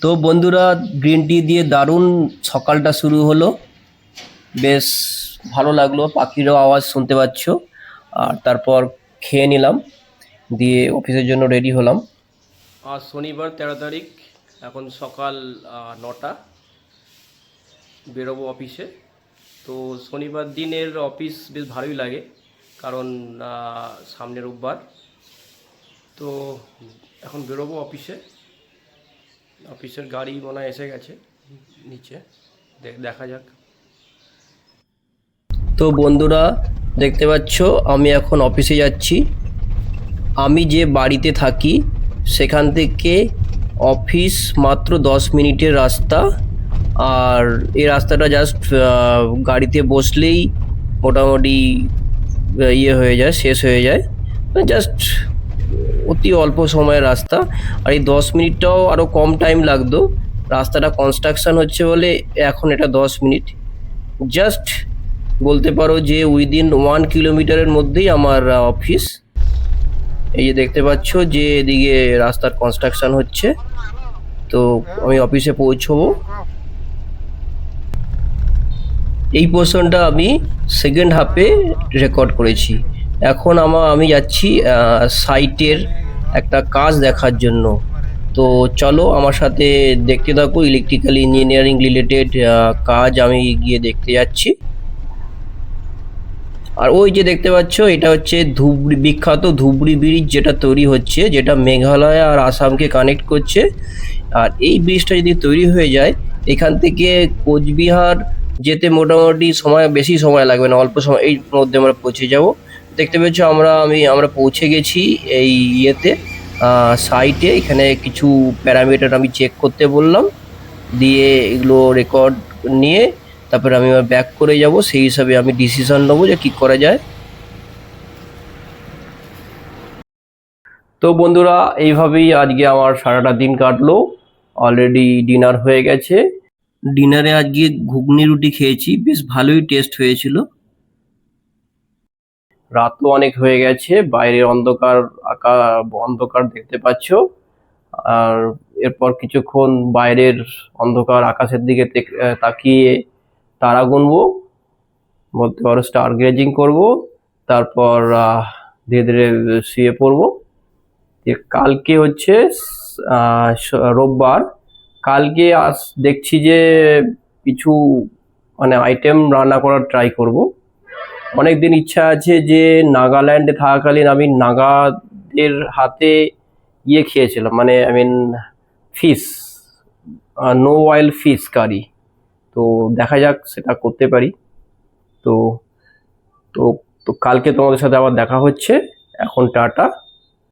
তো বন্ধুরা, green tea দিয়ে দারুণ সকালটা শুরু হলো। বেশ ভালো লাগলো, পাখিরও আওয়াজ শুনতে পাচ্ছ। আর তারপর খেয়ে নিলাম, দিয়ে অফিসের জন্য রেডি হলাম। আজ শনিবার 13 তারিখ, এখন সকাল 9টা, বেরোবো অফিসে। তো শনিবার দিনের অফিস বেশ ভালোই লাগে, কারণ সামনে রোববার। তো এখন বেরোবো অফিসে। অফিসের গাড়ি মনে হয় এসে গেছে নিচে, দেখা যাক। তো বন্ধুরা, দেখতে পাচ্ছ আমি এখন অফিসে যাচ্ছি। আমি যে বাড়িতে থাকি সেখান থেকে অফিস মাত্র 10 মিনিটের রাস্তা। আর এই রাস্তাটা জাস্ট গাড়িতে বসলেই মোটামুটি হয়ে যায়, শেষ হয়ে যায়। জাস্ট অতি অল্প সময়ের রাস্তা। আর এই 10 মিনিটটাও আরও কম টাইম লাগতো, রাস্তাটা কনস্ট্রাকশন হচ্ছে বলে এখন এটা 10 মিনিট। জাস্ট বলতে পারো যে উইদিন 1 কিলোমিটারের মধ্যেই আমার অফিস। এই যে দেখতে পাচ্ছ যে এদিকে রাস্তার কনস্ট্রাকশন হচ্ছে, তো আমি অফিসে পৌঁছবো। এই পোর্শনটা আমি সেকেন্ড হাফে রেকর্ড করেছি। এখন আমি যাচ্ছি সাইটের একটা কাজ দেখার জন্য। তো চলো আমার সাথে দেখতে থাকো, ইলেকট্রিক্যাল ইঞ্জিনিয়ারিং রিলেটেড কাজ আমি গিয়ে দেখতে যাচ্ছি। আর ওই যে দেখতে পাচ্ছ, এটা হচ্ছে ধুবড়ি, বিখ্যাত ধুবড়ি ব্রিজ, যেটা তৈরি হচ্ছে, যেটা মেঘালয় আর আসামকে কানেক্ট করছে। আর এই ব্রিজটা যদি তৈরি হয়ে যায়, এখান থেকে কোচবিহার যেতে মোটামুটি বেশি সময় লাগবে না, অল্প সময় এই মধ্যে আমরা পৌঁছে যাব। দেখতে পেয়েছো আমরা পৌঁছে গেছি এই ইয়েতে, সাইটে। এখানে কিছু প্যারামিটার আমি চেক করতে বললাম, দিয়ে এগুলো রেকর্ড নিয়ে তারপরে আমি ব্যাক করে যাব। সেই হিসাবে আমি ডিসিশন নেবো যে কি করা যায়। তো বন্ধুরা, এইভাবেই আজকে আমার সারাটা দিন কাটলো। অলরেডি ডিনার হয়ে গেছে। ডিনারে আজকে ঘুগনি রুটি খেয়েছি, বেশ ভালোই টেস্ট হয়েছিল। রাতও অনেক হয়ে গেছে, বাইরে অন্ধকার, অন্ধকার দেখতে পাচ্ছ। আর এরপর কিছুক্ষণ বাইরের অন্ধকার আকাশের দিকে তাকিয়ে তারা গুনবো, বলতে পারো স্টার গেজিং করব। তারপর ধীরে ধীরে শুয়ে পড়বো। কালকে হচ্ছে রোববার। কালকে দেখছি যে কিছু মানে আইটেম রান্না করার ট্রাই করব। অনেক দিন ইচ্ছা আছে যে নাগাল্যান্ডে থাকাকালীন আমি নাগাদের হাতে খেয়েছিলাম, মানে fish, no oil fish curry. তো দেখা যাক সেটা করতে পারি। তো তো তো কালকে তোমাদের সাথে আবার দেখা হচ্ছে। এখন টাটা।